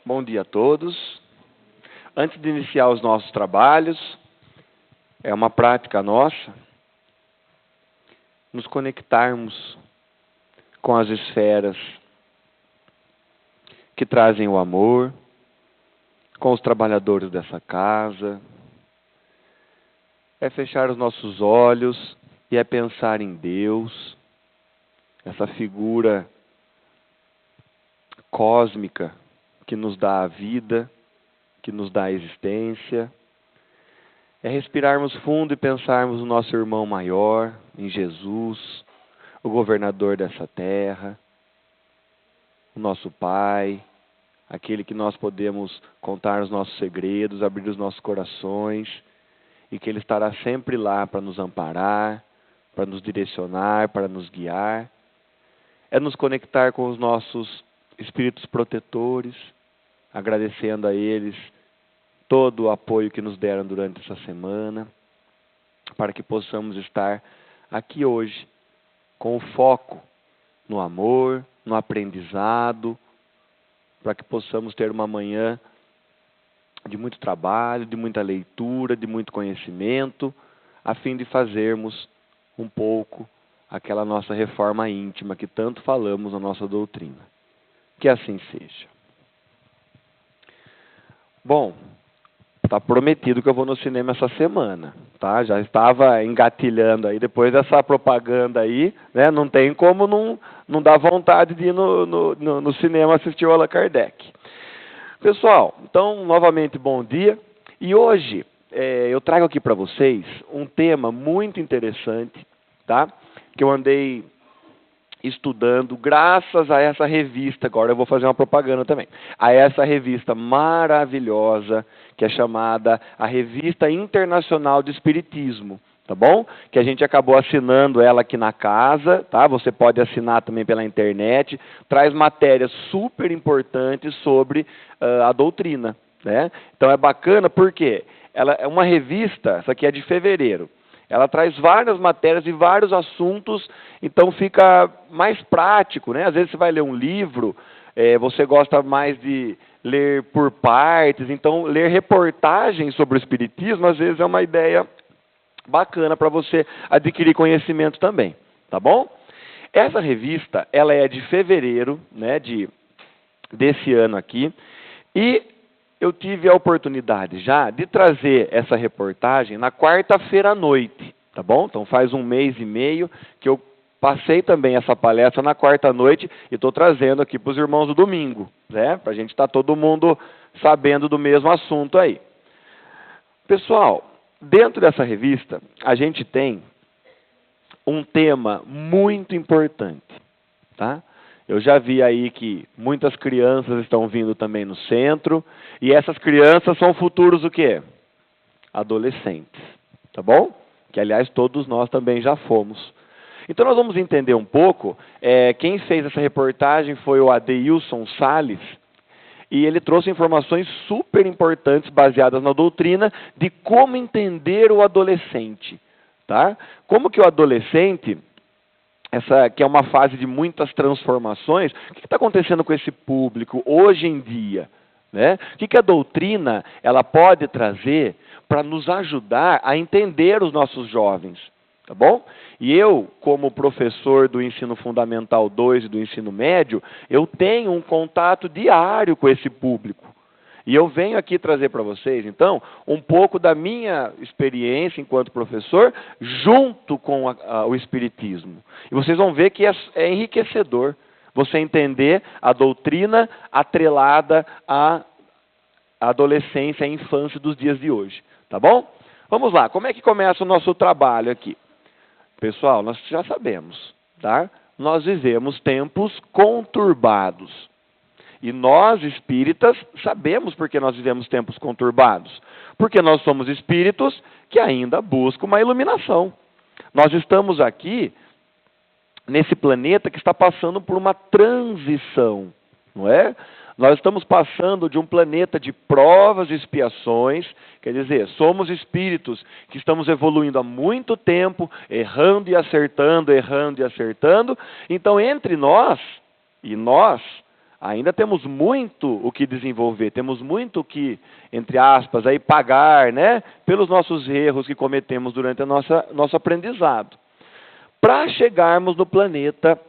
Bom dia a todos. Antes de iniciar os nossos trabalhos, é uma prática nossa nos conectarmos com as esferas que trazem o amor, com os trabalhadores dessa casa. É fechar os nossos olhos e é pensar em Deus, essa figura cósmica que nos dá a vida, que nos dá a existência. É respirarmos fundo e pensarmos no nosso irmão maior, em Jesus, o governador dessa terra, o nosso Pai, aquele que nós podemos contar os nossos segredos, abrir os nossos corações, e que Ele estará sempre lá para nos amparar, para nos direcionar, para nos guiar. É nos conectar com os nossos espíritos protetores, agradecendo a eles todo o apoio que nos deram durante essa semana, para que possamos estar aqui hoje com o foco no amor, no aprendizado, para que possamos ter uma manhã de muito trabalho, de muita leitura, de muito conhecimento, a fim de fazermos um pouco aquela nossa reforma íntima que tanto falamos na nossa doutrina. Que assim seja. Bom, está prometido que eu vou no cinema essa semana, tá? Já estava engatilhando aí, depois dessa propaganda aí, né? Não tem como não dar vontade de ir no cinema assistir o Allan Kardec. Pessoal, então, novamente, bom dia. E hoje eu trago aqui para vocês um tema muito interessante, tá? Que eu andei estudando, graças a essa revista, agora eu vou fazer uma propaganda também, a essa revista maravilhosa, que é chamada a Revista Internacional de Espiritismo, tá bom? Que a gente acabou assinando ela aqui na casa, tá? Você pode assinar também pela internet, traz matérias super importantes sobre a doutrina, né? Então é bacana porque ela é uma revista, essa aqui é de fevereiro, ela traz várias matérias e vários assuntos, então fica mais prático, né? Às vezes você vai ler um livro, você gosta mais de ler por partes, então ler reportagens sobre o Espiritismo, às vezes é uma ideia bacana para você adquirir conhecimento também, tá bom? Essa revista, ela é de fevereiro, né, desse ano aqui, e eu tive a oportunidade já de trazer essa reportagem na quarta-feira à noite, tá bom? Então faz um mês e meio que eu passei também essa palestra na quarta-noite e estou trazendo aqui para os irmãos do domingo, né? Para a gente estar todo mundo sabendo do mesmo assunto aí. Pessoal, dentro dessa revista a gente tem um tema muito importante, tá? Eu já vi aí que muitas crianças estão vindo também no centro, e essas crianças são futuros o quê? Adolescentes, tá bom? Que, aliás, todos nós também já fomos. Então, nós vamos entender um pouco, quem fez essa reportagem foi o Adeilson Salles, e ele trouxe informações super importantes, baseadas na doutrina, de como entender o adolescente, tá? Como que o adolescente, essa que é uma fase de muitas transformações, o que está acontecendo com esse público hoje em dia, né? O que a doutrina ela pode trazer para nos ajudar a entender os nossos jovens, tá bom? E eu, como professor do ensino fundamental 2 e do ensino médio, eu tenho um contato diário com esse público. E eu venho aqui trazer para vocês, então, um pouco da minha experiência enquanto professor, junto com o Espiritismo. E vocês vão ver que é enriquecedor você entender a doutrina atrelada à adolescência, à infância dos dias de hoje. Tá bom? Vamos lá, como é que começa o nosso trabalho aqui? Pessoal, nós já sabemos, tá? Nós vivemos tempos conturbados. E nós, espíritas, sabemos por que nós vivemos tempos conturbados. Porque nós somos espíritos que ainda buscam uma iluminação. Nós estamos aqui, nesse planeta que está passando por uma transição, não é? Nós estamos passando de um planeta de provas e expiações, quer dizer, somos espíritos que estamos evoluindo há muito tempo, errando e acertando, então entre nós e nós, ainda temos muito o que desenvolver, temos muito o que, entre aspas, aí pagar, né, pelos nossos erros que cometemos durante nosso aprendizado, para chegarmos no planeta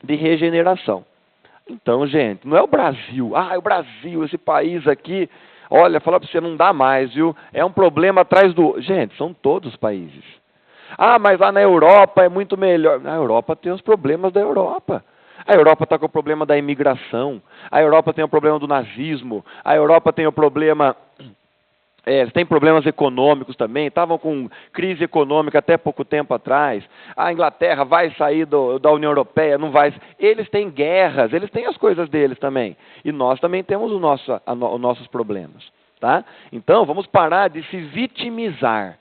de regeneração. Então, gente, não é o Brasil. O Brasil, esse país aqui, olha, falar para você, não dá mais, viu? É um problema atrás do... Gente, são todos os países. Mas lá na Europa é muito melhor. Na Europa tem os problemas da Europa. A Europa está com o problema da imigração. A Europa tem o problema do nazismo. A Europa tem o problema... tem problemas econômicos também. Estavam com crise econômica até pouco tempo atrás. A Inglaterra vai sair da União Europeia, não vai. Eles têm guerras, eles têm as coisas deles também. E nós também temos os nossos problemas. Tá? Então, vamos parar de se vitimizar.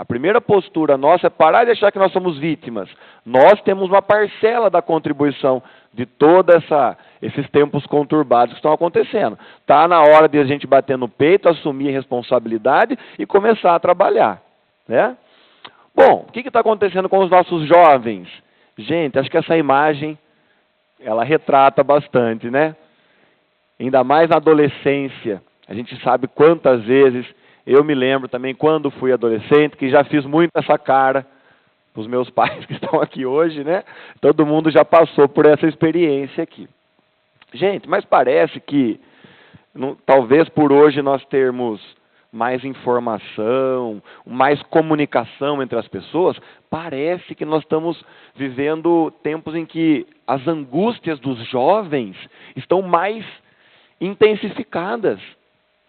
A primeira postura nossa é parar de achar que nós somos vítimas. Nós temos uma parcela da contribuição de todos esses tempos conturbados que estão acontecendo. Está na hora de a gente bater no peito, assumir a responsabilidade e começar a trabalhar. Né? Bom, o que está acontecendo com os nossos jovens? Gente, acho que essa imagem, ela retrata bastante, né? Ainda mais na adolescência. A gente sabe quantas vezes... Eu me lembro também, quando fui adolescente, que já fiz muito essa cara para os meus pais que estão aqui hoje, né? Todo mundo já passou por essa experiência aqui. Gente, mas parece que, talvez por hoje nós termos mais informação, mais comunicação entre as pessoas, parece que nós estamos vivendo tempos em que as angústias dos jovens estão mais intensificadas.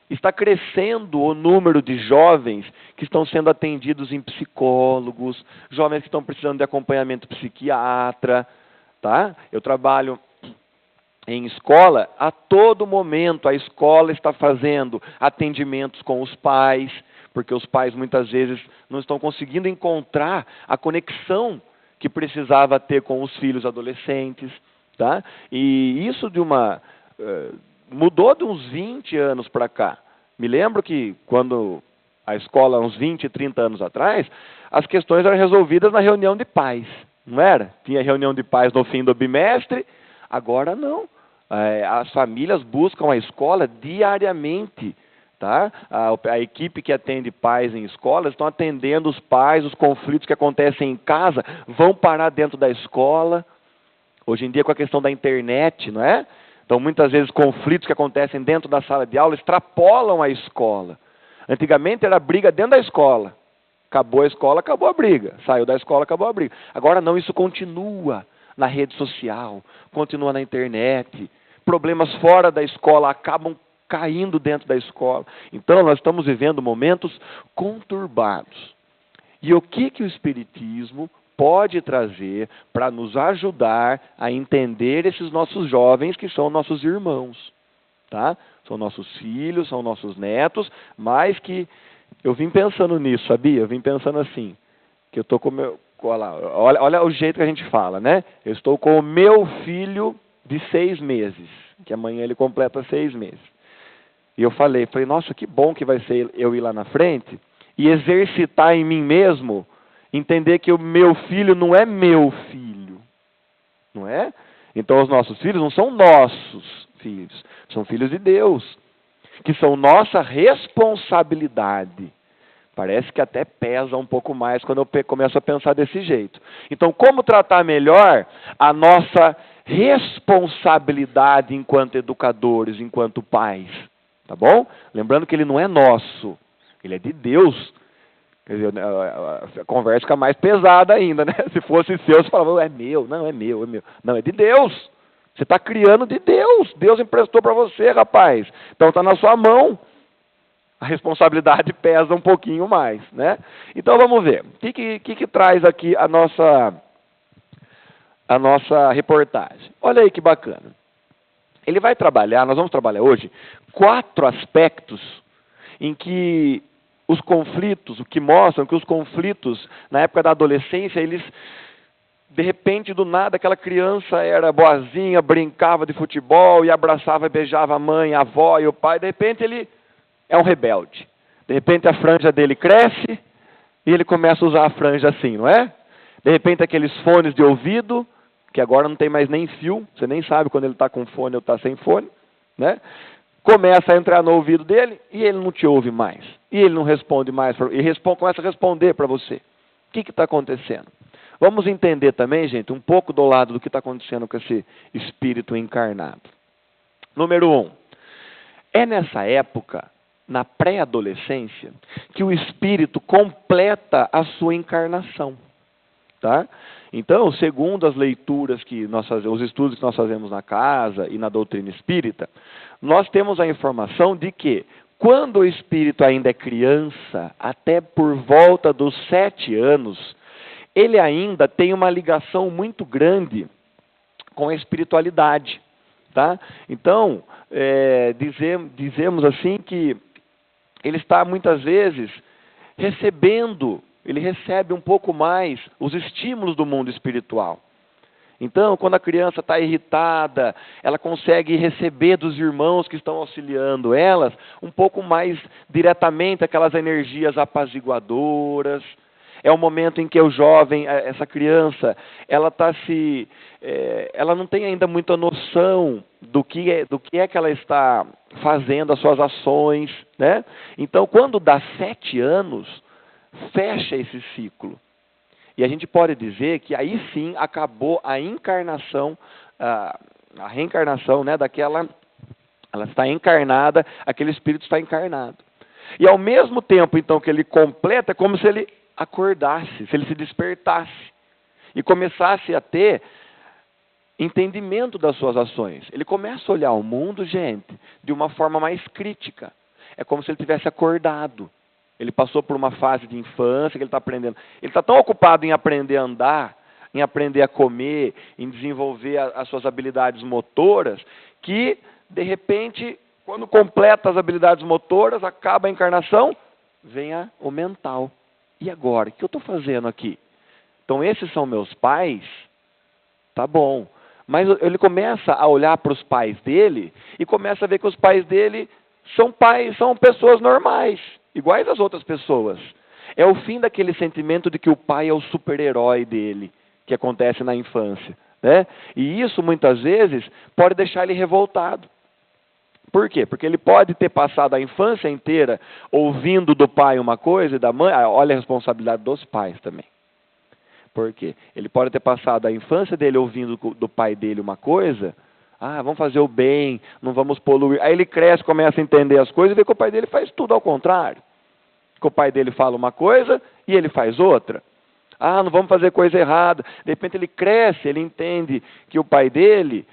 Está crescendo o número de jovens que estão sendo atendidos em psicólogos, jovens que estão precisando de acompanhamento psiquiatra. Tá? Eu trabalho em escola, a todo momento a escola está fazendo atendimentos com os pais, porque os pais muitas vezes não estão conseguindo encontrar a conexão que precisava ter com os filhos adolescentes. Tá? E isso mudou de uns 20 anos para cá. Me lembro que quando a escola, uns 20, 30 anos atrás, as questões eram resolvidas na reunião de pais, não era? Tinha reunião de pais no fim do bimestre, agora não. As famílias buscam a escola diariamente. Tá? A equipe que atende pais em escolas estão atendendo os pais, os conflitos que acontecem em casa, vão parar dentro da escola. Hoje em dia, com a questão da internet, não é? Então, muitas vezes, conflitos que acontecem dentro da sala de aula extrapolam a escola. Antigamente, era briga dentro da escola. Acabou a escola, acabou a briga. Saiu da escola, acabou a briga. Agora não, isso continua na rede social, continua na internet. Problemas fora da escola acabam caindo dentro da escola. Então, nós estamos vivendo momentos conturbados. E o que o Espiritismo pode trazer para nos ajudar a entender esses nossos jovens que são nossos irmãos, tá? São nossos filhos, são nossos netos, mas que eu vim pensando nisso, sabia? Eu vim pensando assim, que eu estou com o meu... Olha o jeito que a gente fala, né? Eu estou com o meu filho de 6 meses, que amanhã ele completa 6 meses. E eu falei, nossa, que bom que vai ser eu ir lá na frente e exercitar em mim mesmo, entender que o meu filho não é meu filho, não é? Então os nossos filhos não são nossos filhos, são filhos de Deus, que são nossa responsabilidade. Parece que até pesa um pouco mais quando eu começo a pensar desse jeito. Então, como tratar melhor a nossa responsabilidade enquanto educadores, enquanto pais? Tá bom? Lembrando que ele não é nosso, ele é de Deus. Quer dizer, a conversa fica mais pesada ainda, né? Se fosse seu, você falava, é meu. Não, é meu, é meu. Não, é de Deus. Você está criando de Deus. Deus emprestou para você, rapaz. Então está na sua mão. A responsabilidade pesa um pouquinho mais, né? Então vamos ver. O que traz aqui a nossa reportagem? Olha aí que bacana. Ele vai trabalhar, nós vamos trabalhar hoje, 4 aspectos em que os conflitos, o que mostram que os conflitos, na época da adolescência, eles, de repente, do nada, aquela criança era boazinha, brincava de futebol e abraçava e beijava a mãe, a avó e o pai, de repente ele é um rebelde. De repente a franja dele cresce e ele começa a usar a franja assim, não é? De repente aqueles fones de ouvido que agora não tem mais nem fio, você nem sabe quando ele está com fone ou está sem fone, né? Começa a entrar no ouvido dele e ele não te ouve mais. E ele não responde mais, começa a responder para você. O que está acontecendo? Vamos entender também, gente, um pouco do lado do que está acontecendo com esse espírito encarnado. Número 1. É nessa época, na pré-adolescência, que o espírito completa a sua encarnação. Tá? Então, segundo as leituras que nós fazemos, os estudos que nós fazemos na casa e na doutrina espírita, nós temos a informação de que, quando o espírito ainda é criança, até por volta dos 7 anos, ele ainda tem uma ligação muito grande com a espiritualidade. Tá? Então, dizemos assim que ele está muitas vezes ele recebe um pouco mais os estímulos do mundo espiritual. Então, quando a criança está irritada, ela consegue receber dos irmãos que estão auxiliando elas um pouco mais diretamente aquelas energias apaziguadoras. É o momento em que o jovem, essa criança, ela não tem ainda muita noção do que é que ela está fazendo, as suas ações, né? Então, quando dá 7 anos, fecha esse ciclo. E a gente pode dizer que aí sim acabou a encarnação, a reencarnação, né, ela está encarnada, aquele espírito está encarnado. E ao mesmo tempo, então, que ele completa, é como se ele acordasse, se ele se despertasse e começasse a ter entendimento das suas ações. Ele começa a olhar o mundo, gente, de uma forma mais crítica. É como se ele tivesse acordado. Ele passou por uma fase de infância que ele está aprendendo. Ele está tão ocupado em aprender a andar, em aprender a comer, em desenvolver as suas habilidades motoras, que, de repente, quando completa as habilidades motoras, acaba a encarnação, vem o mental. E agora? O que eu estou fazendo aqui? Então, esses são meus pais? Tá bom. Mas ele começa a olhar para os pais dele e começa a ver que os pais dele são pessoas normais, iguais às outras pessoas. É o fim daquele sentimento de que o pai é o super-herói dele, que acontece na infância, né? E isso, muitas vezes, pode deixar ele revoltado. Por quê? Porque ele pode ter passado a infância inteira ouvindo do pai uma coisa e da mãe. Olha a responsabilidade dos pais também. Por quê? Ele pode ter passado a infância dele ouvindo do pai dele uma coisa. Vamos fazer o bem, não vamos poluir. Aí ele cresce, começa a entender as coisas e vê que o pai dele faz tudo ao contrário. Que o pai dele fala uma coisa e ele faz outra. Não vamos fazer coisa errada. De repente ele cresce, ele entende que o pai dele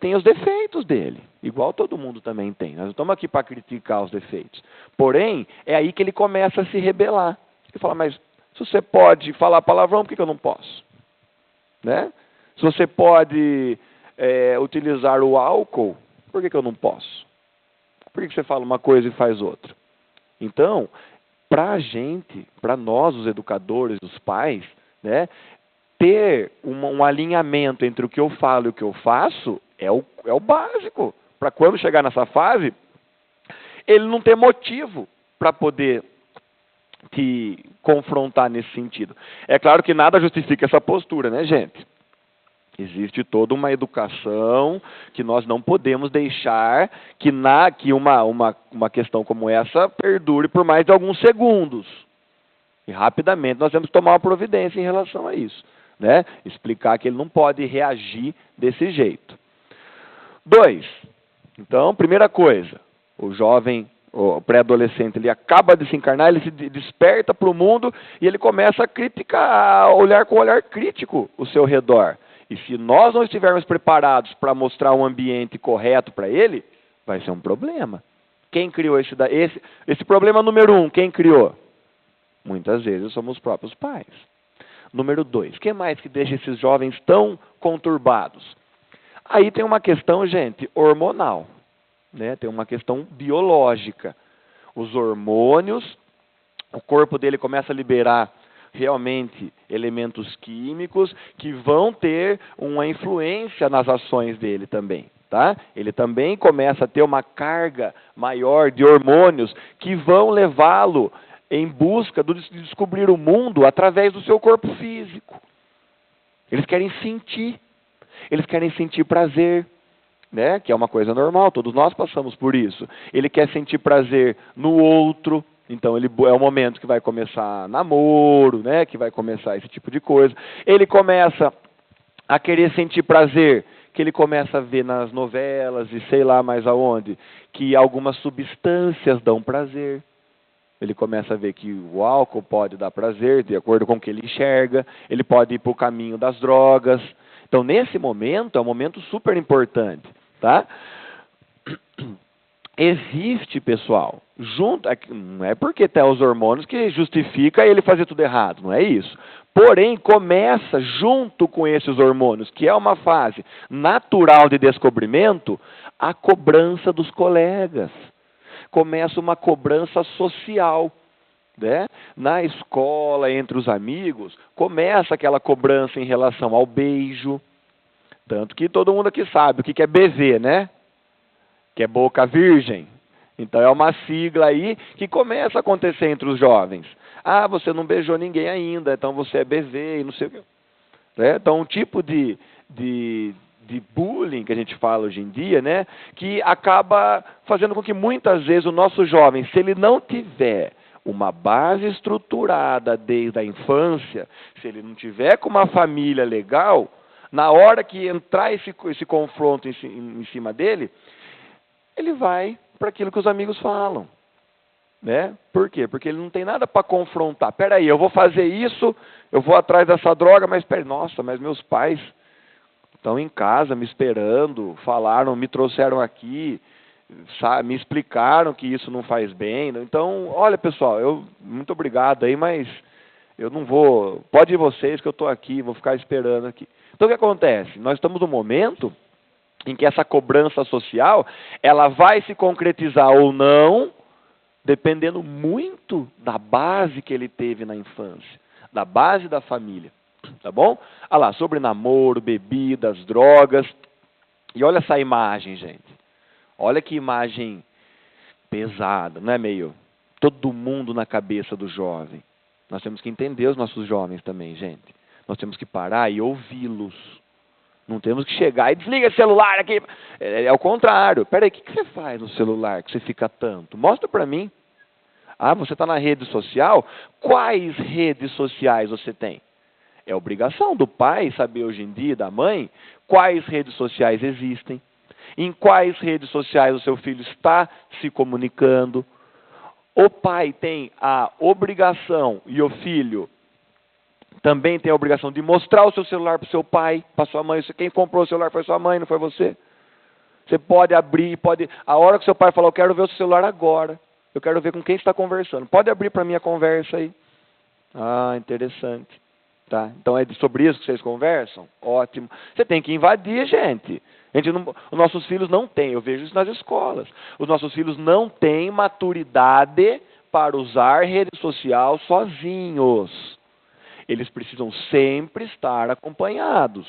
tem os defeitos dele. Igual todo mundo também tem. Nós não estamos aqui para criticar os defeitos. Porém, é aí que ele começa a se rebelar. Ele fala, mas se você pode falar palavrão, por que eu não posso? Né? Se você pode utilizar o álcool, por que eu não posso? Por que você fala uma coisa e faz outra? Então, para a gente, para nós, os educadores, os pais, né, ter um alinhamento entre o que eu falo e o que eu faço é o básico. Para quando chegar nessa fase, ele não ter motivo para poder te confrontar nesse sentido. É claro que nada justifica essa postura, né, gente? Existe toda uma educação que nós não podemos deixar que uma questão como essa perdure por mais de alguns segundos. E rapidamente nós temos que tomar uma providência em relação a isso, né? Explicar que ele não pode reagir desse jeito. 2. Então, primeira coisa, o jovem, o pré-adolescente, ele acaba de se encarnar, ele se desperta para o mundo e ele começa a criticar, a olhar com um olhar crítico o seu redor. E se nós não estivermos preparados para mostrar um ambiente correto para ele, vai ser um problema. Quem criou esse problema número 1? Quem criou? Muitas vezes somos os próprios pais. Número 2, quem mais que deixa esses jovens tão conturbados? Aí tem uma questão, gente, hormonal, né? Tem uma questão biológica. Os hormônios, o corpo dele começa a liberar realmente elementos químicos que vão ter uma influência nas ações dele também. Tá? Ele também começa a ter uma carga maior de hormônios que vão levá-lo em busca de descobrir o mundo através do seu corpo físico. Eles querem sentir. Eles querem sentir prazer, né? Que é uma coisa normal, todos nós passamos por isso. Ele quer sentir prazer no outro, então é o momento que vai começar namoro, né? Que vai começar esse tipo de coisa. Ele começa a querer sentir prazer, que ele começa a ver nas novelas e sei lá mais aonde, que algumas substâncias dão prazer. Ele começa a ver que o álcool pode dar prazer, de acordo com o que ele enxerga. Ele pode ir para o caminho das drogas. Então, nesse momento, é um momento super importante, tá? Existe, pessoal, não é porque tem os hormônios que justifica ele fazer tudo errado, não é isso. Porém, começa junto com esses hormônios, que é uma fase natural de descobrimento, a cobrança dos colegas. Começa uma cobrança social, né? Na escola, entre os amigos, começa aquela cobrança em relação ao beijo. Tanto que todo mundo aqui sabe o que é BV, né? Que é boca virgem. Então é uma sigla aí que começa a acontecer entre os jovens. Ah, você não beijou ninguém ainda, então você é BV e não sei o quê. Né? Então um tipo de bullying que a gente fala hoje em dia, né? Que acaba fazendo com que muitas vezes o nosso jovem, se ele não tiver uma base estruturada desde a infância, se ele não tiver com uma família legal, na hora que entrar esse confronto em cima dele, ele vai para aquilo que os amigos falam. Né? Por quê? Porque ele não tem nada para confrontar. Peraí, eu vou fazer isso, eu vou atrás dessa droga, mas nossa, mas meus pais estão em casa me esperando, falaram, me trouxeram aqui, sabe, me explicaram que isso não faz bem. Então, olha pessoal, muito obrigado aí, mas eu não vou, pode ir vocês que eu estou aqui, vou ficar esperando aqui. Então o que acontece? Nós estamos num momento em que essa cobrança social, ela vai se concretizar ou não, dependendo muito da base que ele teve na infância, da base da família. Tá bom? Olha lá, sobre namoro, bebidas, drogas. E olha essa imagem, gente. Olha que imagem pesada, não é meio? Todo mundo na cabeça do jovem. Nós temos que entender os nossos jovens também, gente. Nós temos que parar e ouvi-los. Não temos que chegar e desliga o celular aqui. É o contrário. Peraí, o que você faz no celular que você fica tanto? Mostra para mim. Ah, você está na rede social? Quais redes sociais você tem? É obrigação do pai saber hoje em dia, da mãe, quais redes sociais existem, em quais redes sociais o seu filho está se comunicando. O pai tem a obrigação, e o filho também tem a obrigação de mostrar o seu celular para o seu pai, para sua mãe. Quem comprou o celular foi sua mãe, não foi você. Você pode abrir, a hora que seu pai falar, eu quero ver o seu celular agora, eu quero ver com quem está conversando. Pode abrir para mim a conversa aí. Ah, interessante. Tá? Então é sobre isso que vocês conversam? Ótimo. Você tem que invadir, gente. Os nossos filhos não têm, eu vejo isso nas escolas. Os nossos filhos não têm maturidade para usar rede social sozinhos. Eles precisam sempre estar acompanhados.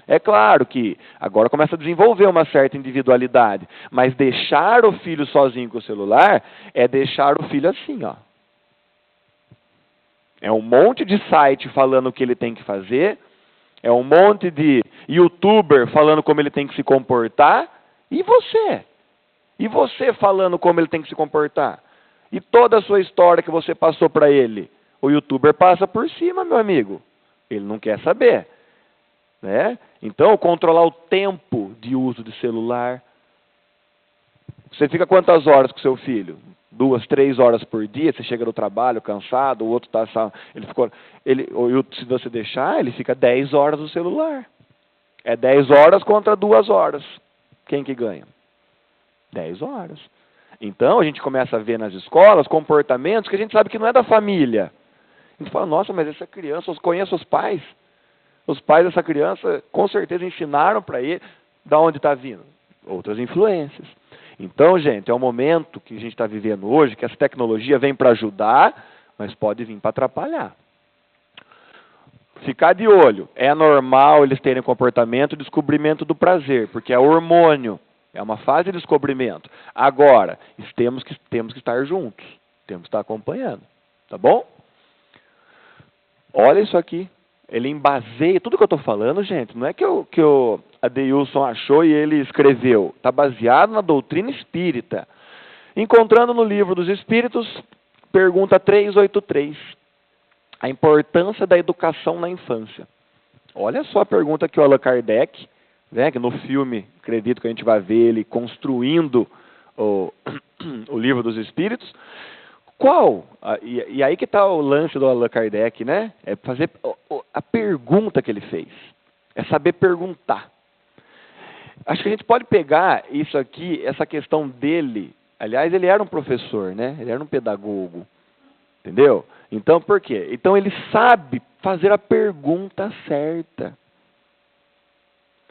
É claro que agora começa a desenvolver uma certa individualidade, mas deixar o filho sozinho com o celular é deixar o filho assim, ó. É um monte de site falando o que ele tem que fazer, é um monte de youtuber falando como ele tem que se comportar, e você? E você falando como ele tem que se comportar? E toda a sua história que você passou para ele, o youtuber passa por cima, meu amigo. Ele não quer saber. Né? Então, controlar o tempo de uso de celular. Você fica quantas horas com seu filho? 2, 3 horas por dia, você chega do trabalho cansado, o outro está... se você deixar, ele fica 10 horas no celular. É 10 horas contra 2 horas. Quem que ganha? 10 horas. Então, a gente começa a ver nas escolas comportamentos que a gente sabe que não é da família. A gente fala, nossa, mas essa criança, eu conheço os pais. Os pais dessa criança, com certeza, ensinaram para ele. Da onde está vindo? Outras influências. Então, gente, é um momento que a gente está vivendo hoje, que essa tecnologia vem para ajudar, mas pode vir para atrapalhar. Ficar de olho. É normal eles terem comportamento de descobrimento do prazer, porque é hormônio. É uma fase de descobrimento. Agora, temos que estar juntos. Temos que estar acompanhando. Tá bom? Olha isso aqui. ele embaseia tudo que eu estou falando, gente. Não é que o Adeilson achou e ele escreveu. Está baseado na doutrina espírita. Encontrando no Livro dos Espíritos, pergunta 383. A importância da educação na infância. Olha só a pergunta que o Allan Kardec, né, que no filme, acredito que a gente vai ver ele construindo o Livro dos Espíritos. Qual? E aí que está o lance do Allan Kardec, né? É fazer a pergunta que ele fez. É saber perguntar. Acho que a gente pode pegar isso aqui, essa questão dele. Aliás, ele era um professor, né? Ele era um pedagogo. Entendeu? Então, por quê? Então, ele sabe fazer a pergunta certa.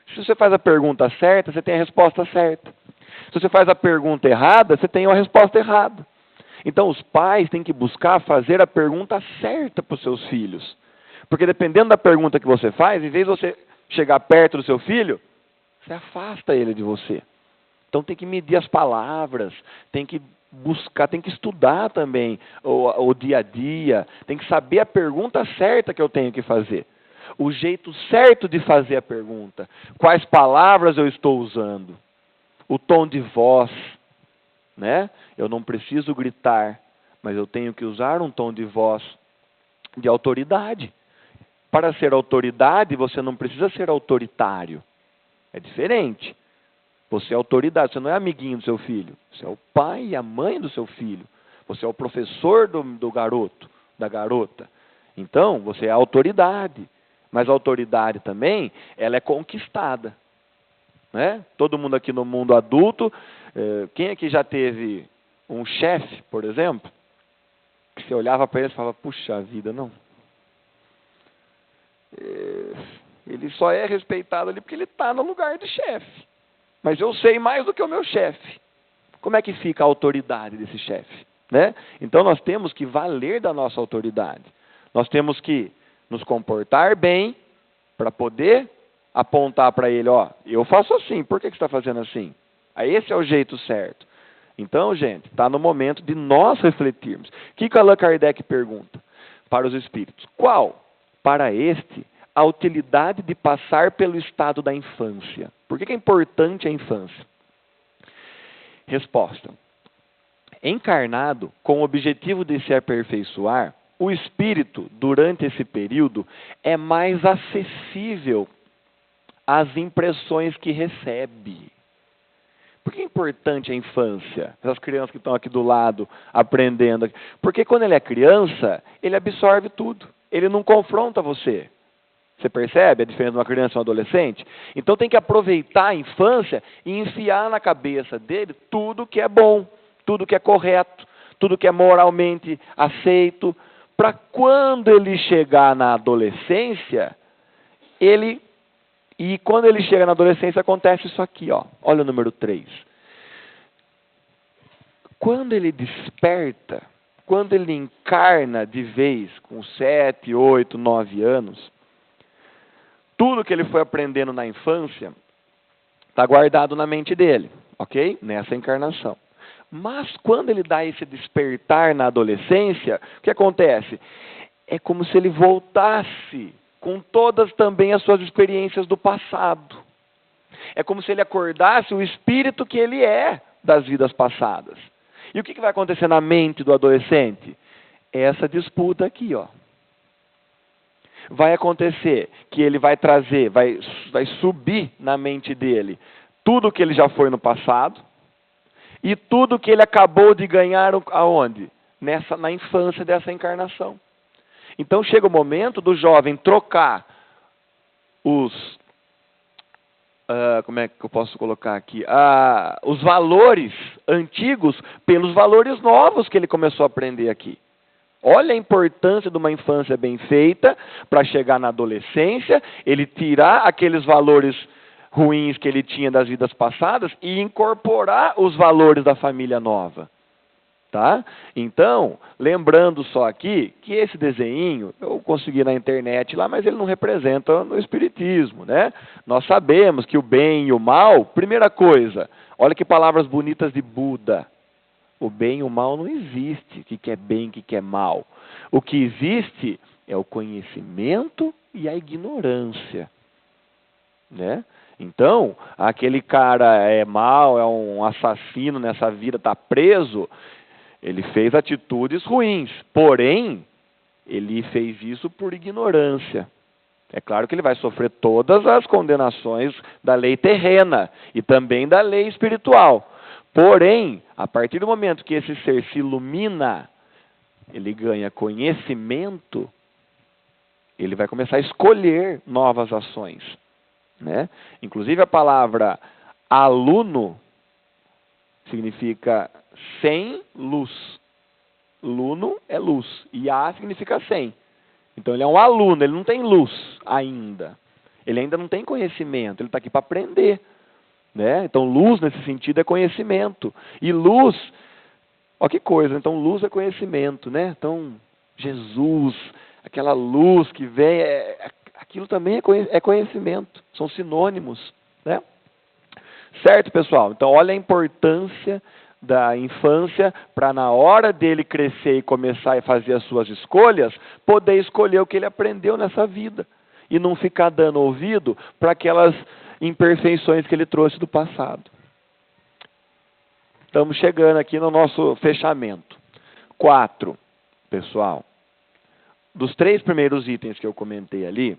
Se você faz a pergunta certa, você tem a resposta certa. Se você faz a pergunta errada, você tem a resposta errada. Então, os pais têm que buscar fazer a pergunta certa para os seus filhos. Porque dependendo da pergunta que você faz, em vez de você chegar perto do seu filho, você afasta ele de você. Então, tem que medir as palavras, tem que buscar, tem que estudar também o dia a dia, tem que saber a pergunta certa que eu tenho que fazer. O jeito certo de fazer a pergunta. Quais palavras eu estou usando? O tom de voz, né? Eu não preciso gritar, mas eu tenho que usar um tom de voz de autoridade. Para ser autoridade, você não precisa ser autoritário. É diferente. Você é autoridade, você não é amiguinho do seu filho. Você é o pai e a mãe do seu filho. Você é o professor do garoto, da garota. Então, você é autoridade. Mas a autoridade também, ela é conquistada. Né? Todo mundo aqui no mundo adulto, quem aqui já teve um chefe, por exemplo, que você olhava para ele e falava, puxa vida, não. Ele só é respeitado ali porque ele está no lugar de chefe. Mas eu sei mais do que o meu chefe. Como é que fica a autoridade desse chefe? Né? Então nós temos que valer da nossa autoridade. Nós temos que nos comportar bem para poder apontar para ele, ó, eu faço assim, por que você está fazendo assim? Aí esse é o jeito certo. Então, gente, está no momento de nós refletirmos. O que Allan Kardec pergunta para os espíritos? Qual, para este, a utilidade de passar pelo estado da infância? Por que é importante a infância? Resposta. Encarnado com o objetivo de se aperfeiçoar, o espírito, durante esse período, é mais acessível às impressões que recebe. Por que é importante a infância? Essas crianças que estão aqui do lado, aprendendo. Porque quando ele é criança, ele absorve tudo. Ele não confronta você. Você percebe a diferença de uma criança e um adolescente? Então tem que aproveitar a infância e enfiar na cabeça dele tudo que é bom, tudo que é correto, tudo que é moralmente aceito, para quando ele chegar na adolescência, e quando ele chega na adolescência acontece isso aqui, ó. Olha o número 3. Quando ele desperta, quando ele encarna de vez, com 7, 8, 9 anos, tudo que ele foi aprendendo na infância está guardado na mente dele, ok? Nessa encarnação. Mas quando ele dá esse despertar na adolescência, o que acontece? É como se ele voltasse com todas também as suas experiências do passado. É como se ele acordasse o espírito que ele é das vidas passadas. E o que vai acontecer na mente do adolescente? Essa disputa aqui, ó. Vai acontecer que ele vai trazer, vai subir na mente dele tudo que ele já foi no passado e tudo que ele acabou de ganhar aonde? Na infância dessa encarnação. Então chega o momento do jovem trocar como é que eu posso colocar aqui? Os valores antigos pelos valores novos que ele começou a aprender aqui. Olha a importância de uma infância bem feita para chegar na adolescência, ele tirar aqueles valores ruins que ele tinha das vidas passadas e incorporar os valores da família nova. Tá? Então, lembrando só aqui que esse desenho eu consegui na internet lá, mas ele não representa no espiritismo, né? Nós sabemos que o bem e o mal, primeira coisa, olha que palavras bonitas de Buda. O bem e o mal não existe. O que é bem e o que é mal? O que existe é o conhecimento e a ignorância, né? Então, aquele cara é mau, é um assassino nessa vida, está preso, ele fez atitudes ruins, porém, ele fez isso por ignorância. É claro que ele vai sofrer todas as condenações da lei terrena e também da lei espiritual. Porém, a partir do momento que esse ser se ilumina, ele ganha conhecimento, ele vai começar a escolher novas ações, né? Inclusive a palavra aluno significa sem luz. Luno é luz e a significa sem. Então ele é um aluno, ele não tem luz ainda. Ele ainda não tem conhecimento, ele está aqui para aprender, né? Então luz nesse sentido é conhecimento. E luz, ó que coisa, então luz é conhecimento, né? Então Jesus, aquela luz que vem, aquilo também é conhecimento, são sinônimos, né? Certo, pessoal? Então olha a importância da infância para na hora dele crescer e começar a fazer as suas escolhas, poder escolher o que ele aprendeu nessa vida e não ficar dando ouvido para aquelas imperfeições que ele trouxe do passado. Estamos chegando aqui no nosso fechamento. 4, pessoal. Dos 3 primeiros itens que eu comentei ali,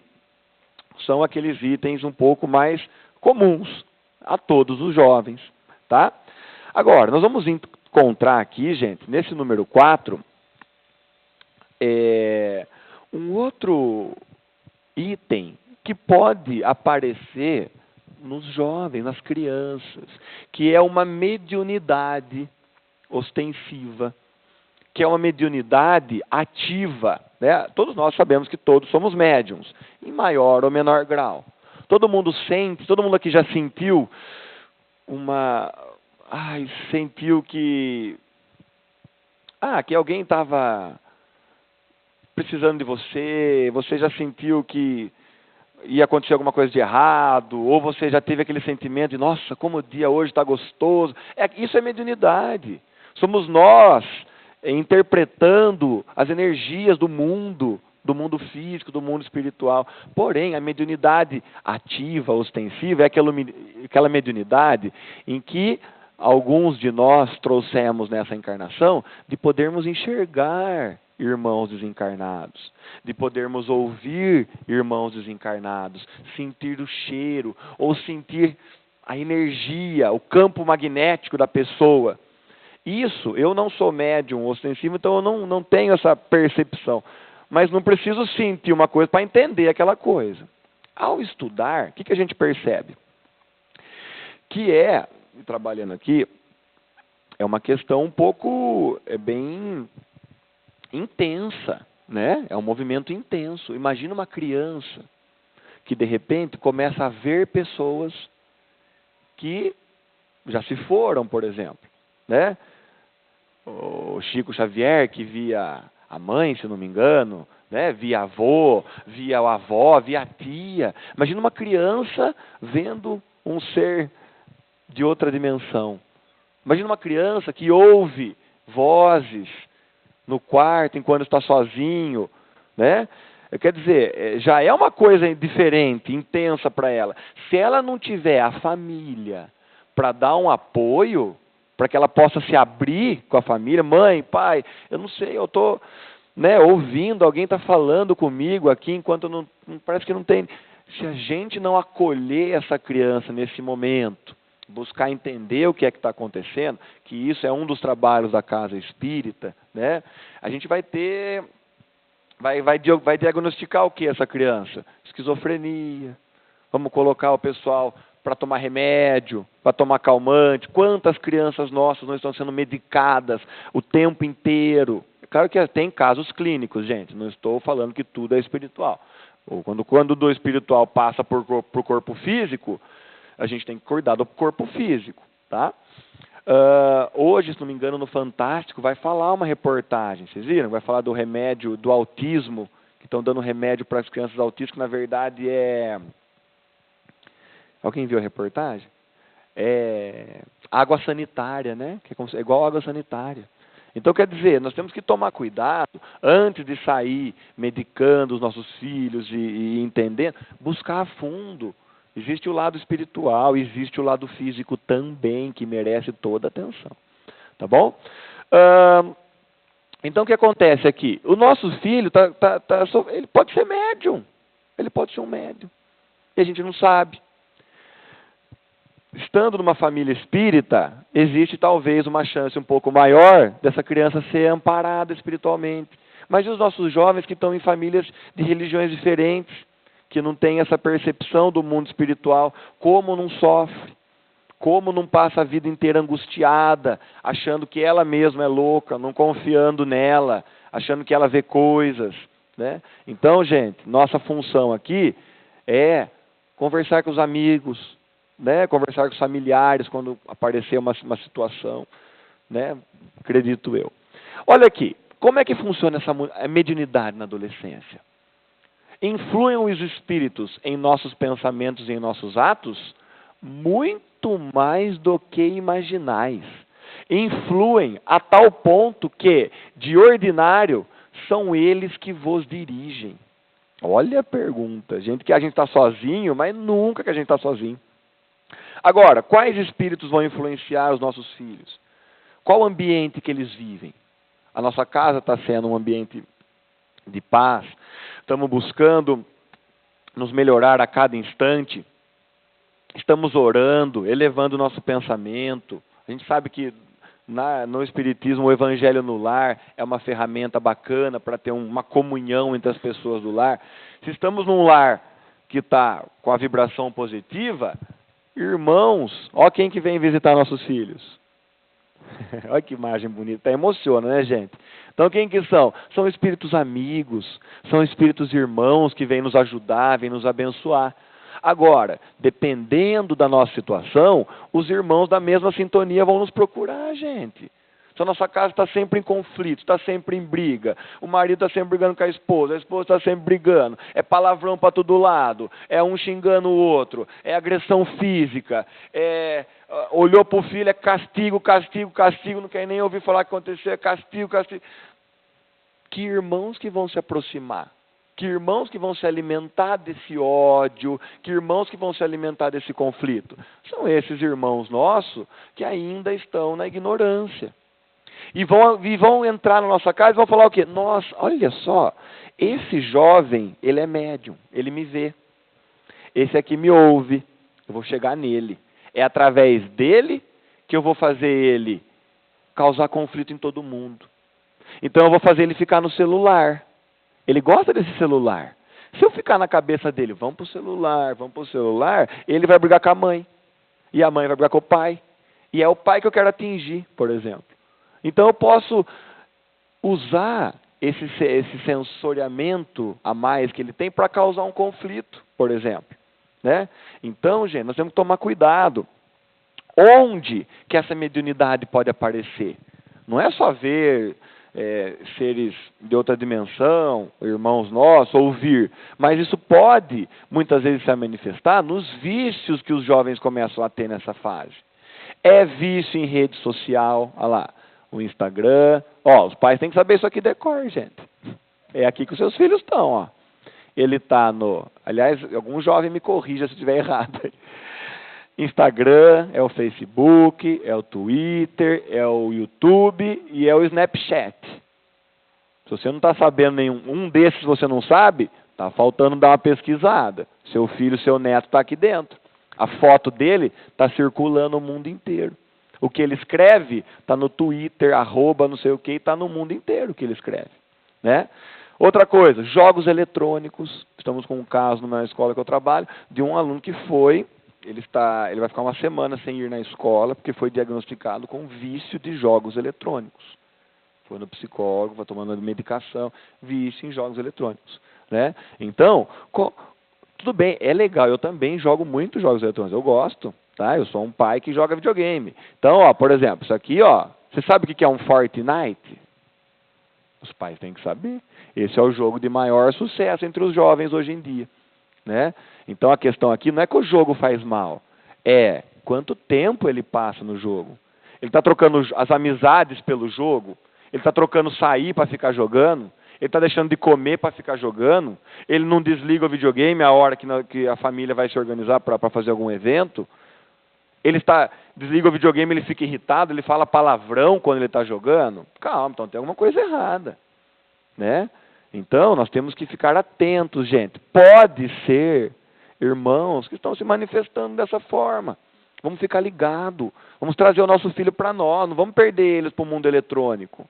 são aqueles itens um pouco mais comuns a todos os jovens, tá? Agora, nós vamos encontrar aqui, gente, nesse número 4, um outro item que pode aparecer nos jovens, nas crianças, que é uma mediunidade ostensiva, que é uma mediunidade ativa, né? Todos nós sabemos que todos somos médiums, em maior ou menor grau. Todo mundo sente, todo mundo aqui já sentiu sentiu que alguém estava precisando de você, você já sentiu que ia acontecer alguma coisa de errado, ou você já teve aquele sentimento de, nossa, como o dia hoje está gostoso. Isso é mediunidade. Somos nós interpretando as energias do mundo físico, do mundo espiritual. Porém, a mediunidade ativa, ostensiva, é aquela mediunidade em que alguns de nós trouxemos nessa encarnação de podermos enxergar irmãos desencarnados, de podermos ouvir irmãos desencarnados, sentir o cheiro, ou sentir a energia, o campo magnético da pessoa. Isso, eu não sou médium ostensivo, então eu não tenho essa percepção. Mas não preciso sentir uma coisa para entender aquela coisa. Ao estudar, o que a gente percebe? Que trabalhando aqui, é uma questão um pouco, bem intensa, né? É um movimento intenso. Imagina uma criança que de repente começa a ver pessoas que já se foram, por exemplo, né? O Chico Xavier, que via a mãe, se não me engano, né? Via avô, via a avó, via a tia. Imagina uma criança vendo um ser de outra dimensão. Imagina uma criança que ouve vozes no quarto enquanto está sozinho, né? Quer dizer, já é uma coisa diferente, intensa para ela. Se ela não tiver a família para dar um apoio, para que ela possa se abrir com a família, mãe, pai, eu não sei, eu estou ouvindo, alguém está falando comigo aqui, enquanto não parece que não tem. Se a gente não acolher essa criança nesse momento, buscar entender o que é que está acontecendo, que isso é um dos trabalhos da casa espírita, né? A gente vai diagnosticar o que essa criança? Esquizofrenia. Vamos colocar o pessoal para tomar remédio, para tomar calmante. Quantas crianças nossas não estão sendo medicadas o tempo inteiro? Claro que tem casos clínicos, gente. Não estou falando que tudo é espiritual. Quando do espiritual passa para o corpo físico, a gente tem que cuidar do corpo físico, tá? Hoje, se não me engano, no Fantástico, vai falar uma reportagem, vocês viram? Vai falar do remédio do autismo, que estão dando remédio para as crianças autistas, que na verdade é... Alguém viu a reportagem? É água sanitária, né? Que é igual água sanitária. Então, quer dizer, nós temos que tomar cuidado, antes de sair medicando os nossos filhos e entendendo, buscar a fundo. Existe o lado espiritual, existe o lado físico também, que merece toda a atenção. Tá bom? Então, o que acontece aqui? O nosso filho, ele pode ser médium. Ele pode ser um médium. E a gente não sabe. Estando numa família espírita, existe talvez uma chance um pouco maior dessa criança ser amparada espiritualmente. Mas e os nossos jovens que estão em famílias de religiões diferentes, que não têm essa percepção do mundo espiritual, como não sofre? Como não passa a vida inteira angustiada, achando que ela mesma é louca, não confiando nela, achando que ela vê coisas, né? Então, gente, nossa função aqui é conversar com os amigos, né? Conversar com os familiares quando aparecer uma situação, né? Acredito eu. Olha aqui, como é que funciona essa mediunidade na adolescência? Influem os espíritos em nossos pensamentos e em nossos atos? Muito mais do que imaginais. Influem a tal ponto que, de ordinário, são eles que vos dirigem. Olha a pergunta, gente, que a gente está sozinho, mas nunca que a gente está sozinho. Agora, quais espíritos vão influenciar os nossos filhos? Qual ambiente que eles vivem? A nossa casa está sendo um ambiente de paz, estamos buscando nos melhorar a cada instante. Estamos orando, elevando o nosso pensamento. A gente sabe que no Espiritismo o Evangelho no lar é uma ferramenta bacana para ter uma comunhão entre as pessoas do lar. Se estamos num lar que está com a vibração positiva, irmãos, ó quem que vem visitar nossos filhos. Olha que imagem bonita, emociona, né, gente? Então quem que são? São espíritos amigos, são espíritos irmãos que vêm nos ajudar, vêm nos abençoar. Agora, dependendo da nossa situação, os irmãos da mesma sintonia vão nos procurar, gente. Se a nossa casa está sempre em conflito, está sempre em briga, o marido está sempre brigando com a esposa está sempre brigando, é palavrão para todo lado, é um xingando o outro, é agressão física, olhou para o filho, é castigo, castigo, castigo, não quer nem ouvir falar o que aconteceu, é castigo, castigo. Que irmãos que vão se aproximar? Que irmãos que vão se alimentar desse ódio, que irmãos que vão se alimentar desse conflito? São esses irmãos nossos que ainda estão na ignorância. E vão entrar na nossa casa e vão falar o quê? Nossa, olha só, esse jovem, ele é médium, ele me vê. Esse aqui me ouve, eu vou chegar nele. É através dele que eu vou fazer ele causar conflito em todo mundo. Então eu vou fazer ele ficar no celular. Ele gosta desse celular. Se eu ficar na cabeça dele, vamos para o celular, ele vai brigar com a mãe. E a mãe vai brigar com o pai. E é o pai que eu quero atingir, por exemplo. Então eu posso usar esse sensoriamento a mais que ele tem para causar um conflito, por exemplo. Né? Então, gente, nós temos que tomar cuidado. Onde que essa mediunidade pode aparecer? Não é só ver seres de outra dimensão, irmãos nossos, ouvir. Mas isso pode, muitas vezes, se manifestar nos vícios que os jovens começam a ter nessa fase. É vício em rede social, olha lá, o Instagram. Ó, os pais têm que saber isso aqui de cor, gente. É aqui que os seus filhos estão, ó. Ele está no... Aliás, algum jovem me corrija se eu estiver errado. Instagram, é o Facebook, é o Twitter, é o YouTube e é o Snapchat. Se você não está sabendo nenhum desses, você não sabe, está faltando dar uma pesquisada. Seu filho, seu neto está aqui dentro. A foto dele está circulando o mundo inteiro. O que ele escreve está no Twitter, @, não sei o que, está no mundo inteiro o que ele escreve. Né? Outra coisa, jogos eletrônicos. Estamos com um caso na escola que eu trabalho, de um aluno que ele vai ficar uma semana sem ir na escola, porque foi diagnosticado com vício de jogos eletrônicos. Foi no psicólogo, vai tomando medicação, vício em jogos eletrônicos. Né? Então, tudo bem, é legal, eu também jogo muito jogos eletrônicos, eu gosto, tá? Eu sou um pai que joga videogame. Então, ó, por exemplo, isso aqui, ó, você sabe o que é um Fortnite? Os pais têm que saber. Esse é o jogo de maior sucesso entre os jovens hoje em dia. Né? Então a questão aqui não é que o jogo faz mal, é quanto tempo ele passa no jogo. Ele está trocando as amizades pelo jogo, Ele está trocando sair para ficar jogando. Ele está deixando de comer para ficar jogando. Ele não desliga o videogame a hora que a família vai se organizar para fazer algum evento. Ele desliga o videogame, ele fica irritado, ele fala palavrão quando ele está jogando. Calma, então tem alguma coisa errada, né? Então, nós temos que ficar atentos, gente. Pode ser irmãos que estão se manifestando dessa forma. Vamos ficar ligados. Vamos trazer o nosso filho para nós. Não vamos perder eles para o mundo eletrônico.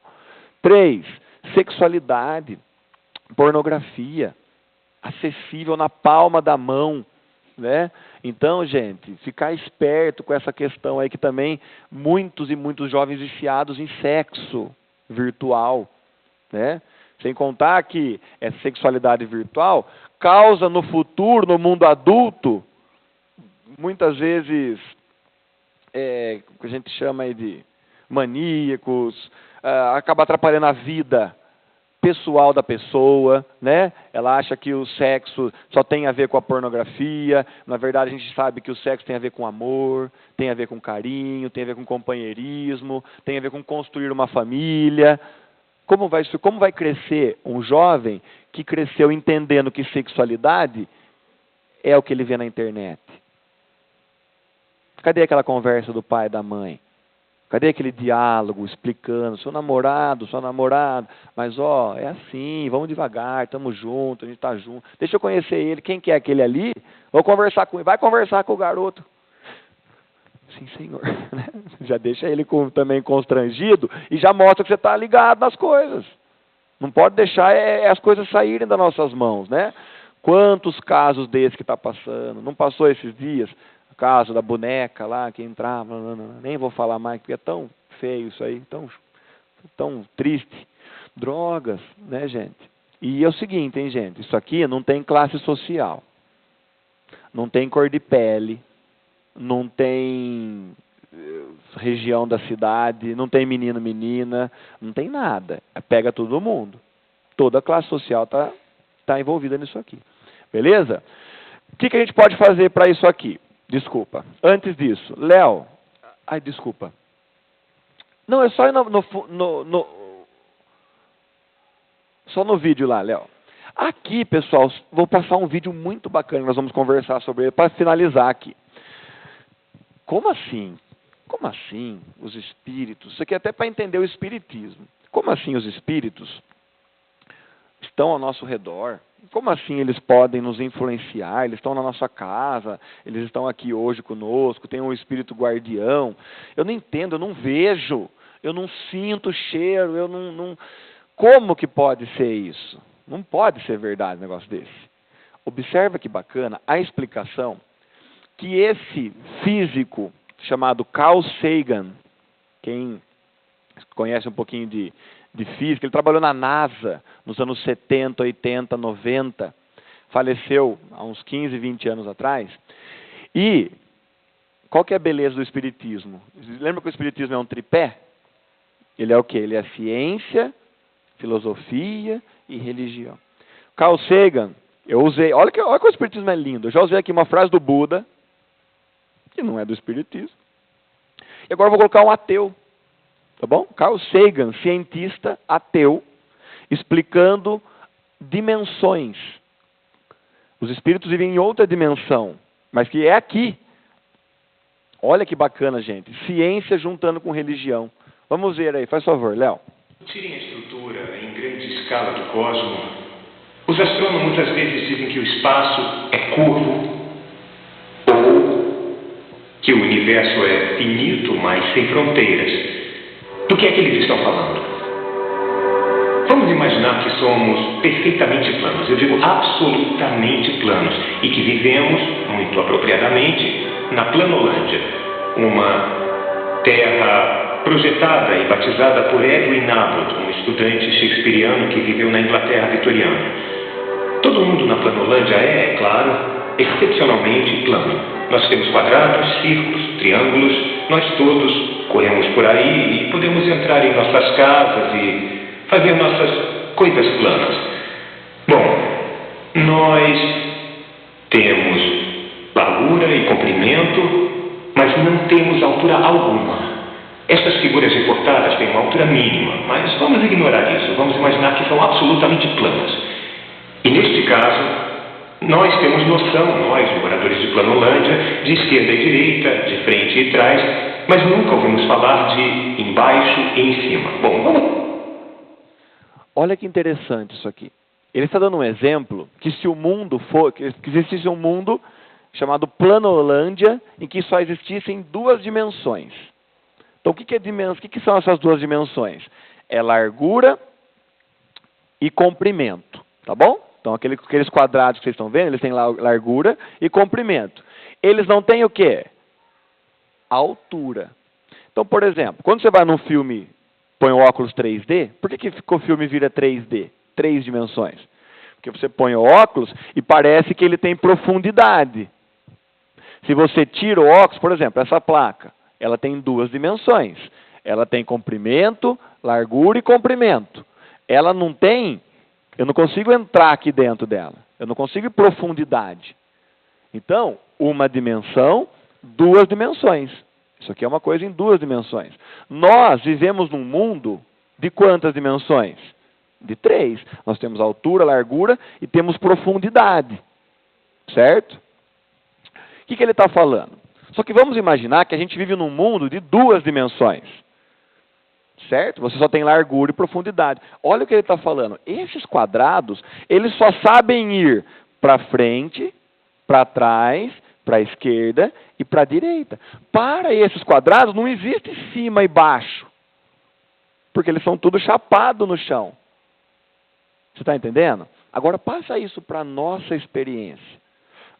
3. Sexualidade. Pornografia. Acessível na palma da mão, né? Então, gente, ficar esperto com essa questão aí que também muitos e muitos jovens viciados em sexo virtual, né? Sem contar que essa sexualidade virtual causa no futuro, no mundo adulto, muitas vezes, o que a gente chama aí de maníacos, acaba atrapalhando a vida pessoal da pessoa, né? Ela acha que o sexo só tem a ver com a pornografia. Na verdade, a gente sabe que o sexo tem a ver com amor, tem a ver com carinho, tem a ver com companheirismo, tem a ver com construir uma família. Como vai crescer um jovem que cresceu entendendo que sexualidade é o que ele vê na internet? Cadê aquela conversa do pai e da mãe? Cadê aquele diálogo explicando, seu namorado, sua namorada, mas é assim, vamos devagar, estamos juntos, a gente está junto. Deixa eu conhecer ele, quem que é aquele ali? Vou conversar com ele, vai conversar com o garoto. Sim, senhor. Já deixa ele também constrangido e já mostra que você está ligado nas coisas. Não pode deixar as coisas saírem das nossas mãos, né? Quantos casos desses que está passando? Não passou esses dias? O caso da boneca lá, que entrava, nem vou falar mais, porque é tão feio isso aí, tão triste. Drogas, né, gente? E é o seguinte, hein, gente? Isso aqui não tem classe social, não tem cor de pele, não tem região da cidade, não tem menino, menina, não tem nada. Pega todo mundo. Toda a classe social está envolvida nisso aqui. Beleza? O que a gente pode fazer para isso aqui? Desculpa. Antes disso, Léo. Ai, desculpa. Não, é só ir só no vídeo lá, Léo. Aqui, pessoal, vou passar um vídeo muito bacana, nós vamos conversar sobre ele, para finalizar aqui. Como assim? Como assim os espíritos? Isso aqui é até para entender o espiritismo. Como assim os espíritos estão ao nosso redor? Como assim eles podem nos influenciar? Eles estão na nossa casa, eles estão aqui hoje conosco, tem um espírito guardião. Eu não entendo, eu não vejo, eu não sinto o cheiro, eu não... Como que pode ser isso? Não pode ser verdade um negócio desse. Observa que bacana a explicação que esse físico chamado Carl Sagan, quem conhece um pouquinho de física, ele trabalhou na NASA nos anos 70, 80, 90, faleceu há uns 15, 20 anos atrás. E qual que é a beleza do espiritismo? Lembra que o espiritismo é um tripé? Ele é o quê? Ele é ciência, filosofia e religião. Carl Sagan, eu usei, olha que o espiritismo é lindo, eu já usei aqui uma frase do Buda, que não é do espiritismo. E agora eu vou colocar um ateu. Tá bom? Carl Sagan, cientista ateu, explicando dimensões. Os espíritos vivem em outra dimensão, mas que é aqui. Olha que bacana, gente. Ciência juntando com religião. Vamos ver aí, faz favor, Léo. Tirem a estrutura em grande escala do cosmos. Os astrônomos muitas vezes dizem que o espaço é curvo, ou que o universo é finito, mas sem fronteiras. Do que é que eles estão falando? Vamos imaginar que somos perfeitamente planos, eu digo absolutamente planos, e que vivemos, muito apropriadamente, na Planolândia, uma terra projetada e batizada por Edwin Abbott, um estudante shakespeariano que viveu na Inglaterra vitoriana. Todo mundo na Planolândia é, claro, excepcionalmente plano. Nós temos quadrados, círculos, triângulos, nós todos corremos por aí e podemos entrar em nossas casas e fazer nossas coisas planas. Bom, nós temos largura e comprimento, mas não temos altura alguma. Estas figuras recortadas têm uma altura mínima, mas vamos ignorar isso. Vamos imaginar que são absolutamente planas. E neste caso, nós temos noção, nós, moradores de Planolândia, de esquerda e direita, de frente e trás, mas nunca ouvimos falar de embaixo e em cima. Bom, vamos... Olha que interessante isso aqui. Ele está dando um exemplo que se o mundo for, que existisse um mundo chamado Planolândia, em que só existissem duas dimensões. Então, o que são essas duas dimensões? É largura e comprimento, tá bom? Então, aqueles quadrados que vocês estão vendo, eles têm largura e comprimento. Eles não têm o quê? Altura. Então, por exemplo, quando você vai num filme, põe o óculos 3D, por que o filme vira 3D? 3 dimensões. Porque você põe o óculos e parece que ele tem profundidade. Se você tira o óculos, por exemplo, essa placa, ela tem 2 dimensões. Ela tem comprimento, largura e comprimento. Ela não tem... Eu não consigo entrar aqui dentro dela. Eu não consigo profundidade. Então, uma dimensão, 2 dimensões. Isso aqui é uma coisa em 2 dimensões. Nós vivemos num mundo de quantas dimensões? De 3. Nós temos altura, largura e temos profundidade. Certo? O que ele está falando? Só que vamos imaginar que a gente vive num mundo de 2 dimensões. Certo? Você só tem largura e profundidade. Olha o que ele está falando. Esses quadrados, eles só sabem ir para frente, para trás, para a esquerda e para a direita. Para esses quadrados não existe cima e baixo. Porque eles são tudo chapado no chão. Você está entendendo? Agora passa isso para a nossa experiência.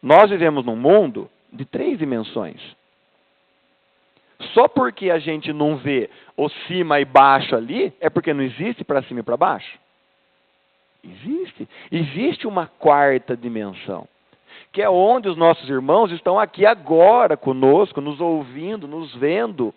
Nós vivemos num mundo de 3 dimensões. Só porque a gente não vê o cima e baixo ali, é porque não existe para cima e para baixo? Existe. Existe uma 4ª dimensão, que é onde os nossos irmãos estão aqui agora conosco, nos ouvindo, nos vendo.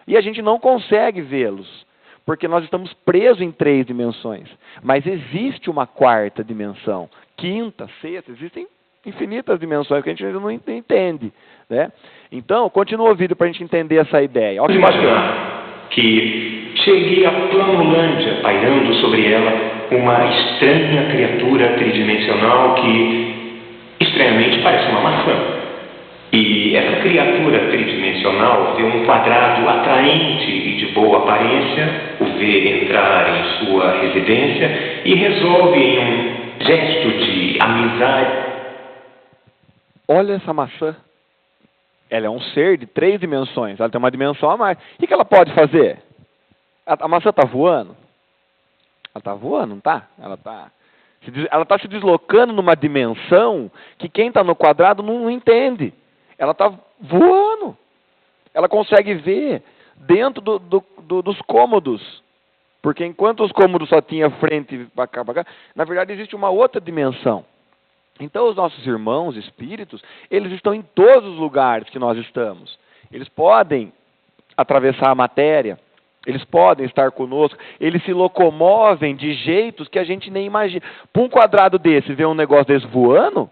E a gente não consegue vê-los, porque nós estamos presos em 3 dimensões. Mas existe uma 4ª dimensão, 5ª, 6ª, existem infinitas dimensões que a gente ainda não entende. Né? Então, continua o vídeo para a gente entender essa ideia. Olha que bacana. Que cheguei a Planolândia, pairando sobre ela uma estranha criatura tridimensional que, estranhamente, parece uma maçã. E essa criatura tridimensional vê um quadrado atraente e de boa aparência, o vê entrar em sua residência e resolve, em um gesto de amizade... Olha essa maçã. Ela é um ser de 3 dimensões. Ela tem uma dimensão a mais. O que ela pode fazer? A maçã está voando? Ela está voando, não está? Ela está se deslocando numa dimensão que quem está no quadrado não entende. Ela está voando. Ela consegue ver dentro dos cômodos. Porque enquanto os cômodos só tinham frente para cá, na verdade existe uma outra dimensão. Então, os nossos irmãos espíritos, eles estão em todos os lugares que nós estamos. Eles podem atravessar a matéria, eles podem estar conosco, eles se locomovem de jeitos que a gente nem imagina. Para um quadrado desse ver um negócio desse voando, o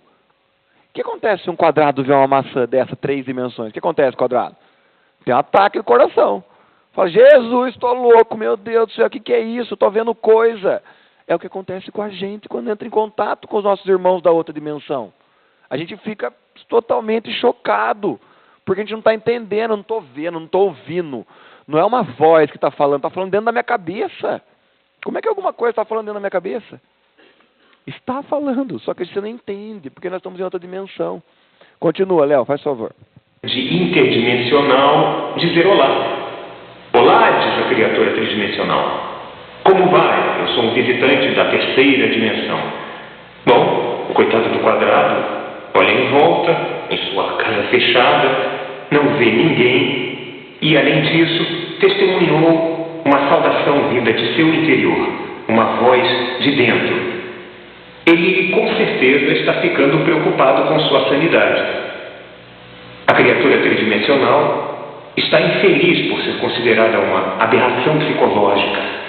que acontece se um quadrado vê uma maçã dessa, 3 dimensões? O que acontece com o quadrado? Tem um ataque do coração. Fala, Jesus, estou louco, meu Deus do céu, o que é isso? Estou vendo coisa. É o que acontece com a gente quando entra em contato com os nossos irmãos da outra dimensão. A gente fica totalmente chocado, porque a gente não está entendendo, não estou vendo, não estou ouvindo. Não é uma voz que está falando dentro da minha cabeça. Como é que alguma coisa está falando dentro da minha cabeça? Está falando, só que você não entende, porque nós estamos em outra dimensão. Continua, Léo, faz favor. De interdimensional dizer olá. Olá, diz a criatura tridimensional. Como vai? Eu sou um visitante da 3ª dimensão. Bom, o coitado do quadrado olha em volta, em sua casa fechada, não vê ninguém e, além disso, testemunhou uma saudação vinda de seu interior, uma voz de dentro. Ele, com certeza, está ficando preocupado com sua sanidade. A criatura tridimensional está infeliz por ser considerada uma aberração psicológica.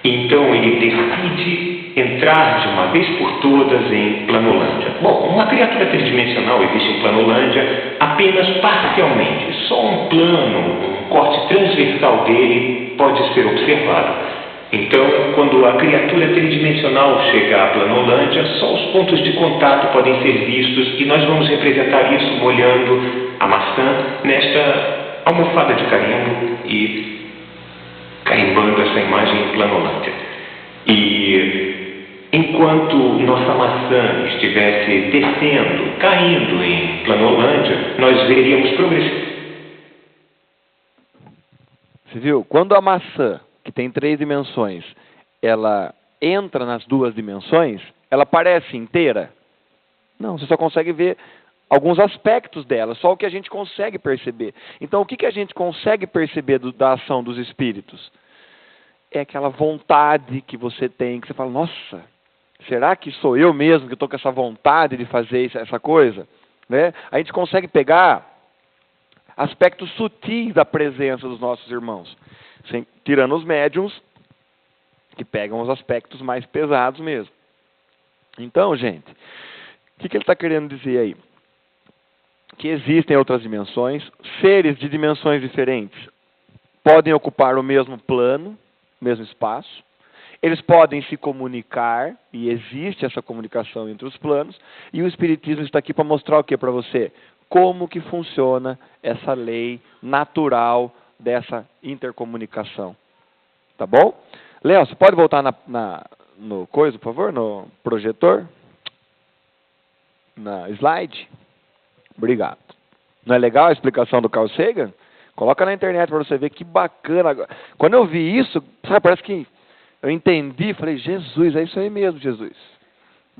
Então ele decide entrar de uma vez por todas em Planolândia. Bom, uma criatura tridimensional existe em Planolândia apenas parcialmente. Só um plano, um corte transversal dele pode ser observado. Então, quando a criatura tridimensional chega à Planolândia, só os pontos de contato podem ser vistos e nós vamos representar isso molhando a maçã nesta almofada de carimbo e carimbando essa imagem em Planolândia. E enquanto nossa maçã estivesse descendo, caindo em Planolândia, nós veríamos progressivamente. Você viu? Quando a maçã, que tem 3 dimensões, ela entra nas 2 dimensões, ela parece inteira? Não, você só consegue ver alguns aspectos dela, só o que a gente consegue perceber. Então, o que a gente consegue perceber da ação dos espíritos? É aquela vontade que você tem, que você fala, nossa, será que sou eu mesmo que estou com essa vontade de fazer essa coisa? Né? A gente consegue pegar aspectos sutis da presença dos nossos irmãos. Tirando os médiums, que pegam os aspectos mais pesados mesmo. Então, gente, o que ele está querendo dizer aí? Que existem outras dimensões, seres de dimensões diferentes podem ocupar o mesmo plano, o mesmo espaço. Eles podem se comunicar, e existe essa comunicação entre os planos, e o Espiritismo está aqui para mostrar o que para você? Como que funciona essa lei natural dessa intercomunicação. Tá bom? Léo, você pode voltar no coisa, por favor? No projetor? Na slide? Obrigado. Não é legal a explicação do Carl Sagan? Coloca na internet para você ver que bacana. Quando eu vi isso, sabe, parece que eu entendi, falei, Jesus, é isso aí mesmo, Jesus.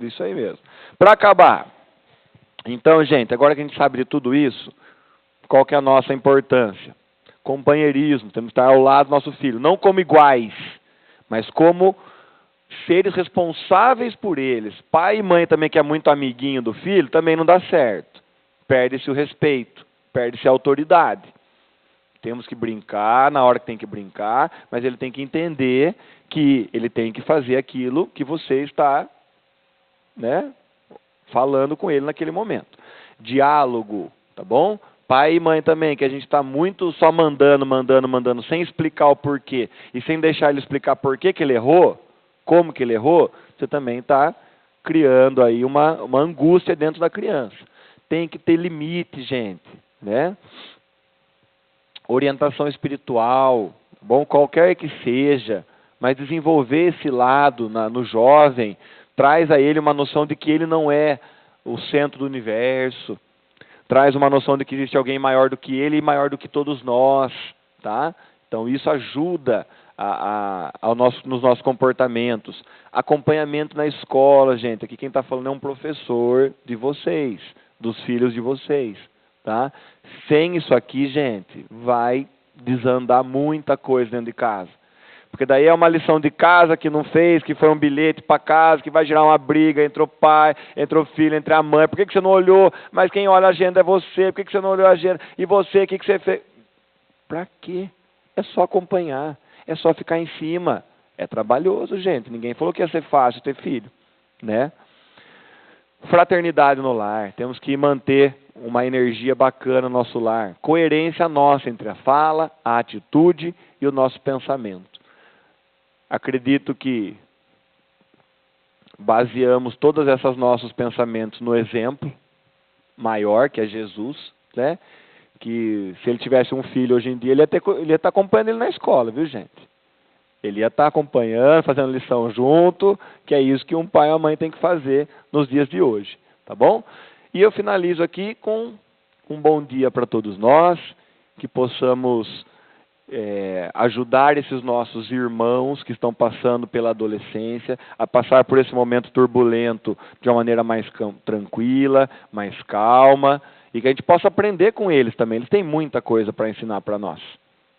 Isso aí mesmo. Para acabar, então, gente, agora que a gente sabe de tudo isso, qual que é a nossa importância? Companheirismo, temos que estar ao lado do nosso filho, não como iguais, mas como seres responsáveis por eles. Pai e mãe também, que é muito amiguinho do filho, também não dá certo. Perde-se o respeito, perde-se a autoridade. Temos que brincar na hora que tem que brincar, mas ele tem que entender que ele tem que fazer aquilo que você está, né, falando com ele naquele momento. Diálogo, tá bom? Pai e mãe também, que a gente está muito só mandando, sem explicar o porquê, e sem deixar ele explicar por que ele errou, como que ele errou, você também está criando aí uma angústia dentro da criança. Tem que ter limite, gente, né? Orientação espiritual, bom, qualquer que seja, mas desenvolver esse lado no jovem, traz a ele uma noção de que ele não é o centro do universo, traz uma noção de que existe alguém maior do que ele e maior do que todos nós, tá? Então isso ajuda nos nossos comportamentos. Acompanhamento na escola, gente, aqui quem está falando é um professor de vocês, dos filhos de vocês, tá? Sem isso aqui, gente, vai desandar muita coisa dentro de casa. Porque daí é uma lição de casa que não fez, que foi um bilhete para casa, que vai gerar uma briga entre o pai, entre o filho, entre a mãe. Por que você não olhou? Mas quem olha a agenda é você. Por que você não olhou a agenda? E você, o que você fez? Para quê? É só acompanhar. É só ficar em cima. É trabalhoso, gente. Ninguém falou que ia ser fácil ter filho, né? Fraternidade no lar. Temos que manter uma energia bacana no nosso lar. Coerência nossa entre a fala, a atitude e o nosso pensamento. Acredito que baseamos todos esses nossos pensamentos no exemplo maior, que é Jesus, né? Que se ele tivesse um filho hoje em dia, ele ia estar acompanhando ele na escola, viu, gente? Ele ia estar acompanhando, fazendo lição junto, que é isso que um pai ou uma mãe tem que fazer nos dias de hoje, tá bom? E eu finalizo aqui com um bom dia para todos nós, que possamos ajudar esses nossos irmãos que estão passando pela adolescência, a passar por esse momento turbulento de uma maneira mais tranquila, mais calma, e que a gente possa aprender com eles também. Eles têm muita coisa para ensinar para nós,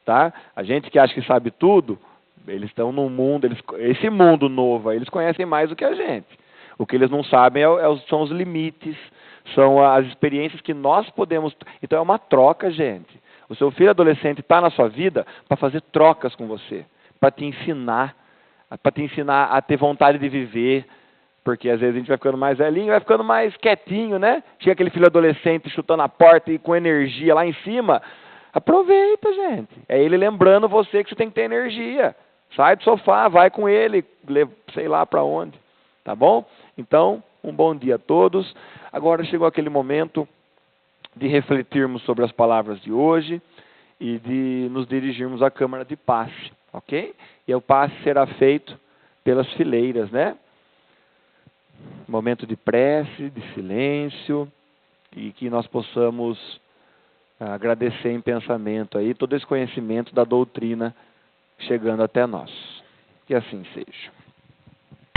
tá? A gente que acha que sabe tudo, eles estão num mundo, esse mundo novo aí, eles conhecem mais do que a gente. O que eles não sabem são os limites, são as experiências que nós podemos... Então é uma troca, gente. O seu filho adolescente está na sua vida para fazer trocas com você, para te ensinar a ter vontade de viver, porque às vezes a gente vai ficando mais velhinho, vai ficando mais quietinho, né? Chega aquele filho adolescente chutando a porta e com energia lá em cima, Aproveita, gente. É ele lembrando você que você tem que ter energia. Sai do sofá, vai com ele, sei lá para onde. Tá bom? Então, um bom dia a todos. Agora chegou aquele momento de refletirmos sobre as palavras de hoje e de nos dirigirmos à Câmara de Passe, ok? E o passe será feito pelas fileiras, né? Momento de prece, de silêncio, e que nós possamos agradecer em pensamento aí todo esse conhecimento da doutrina chegando até nós. Que assim seja.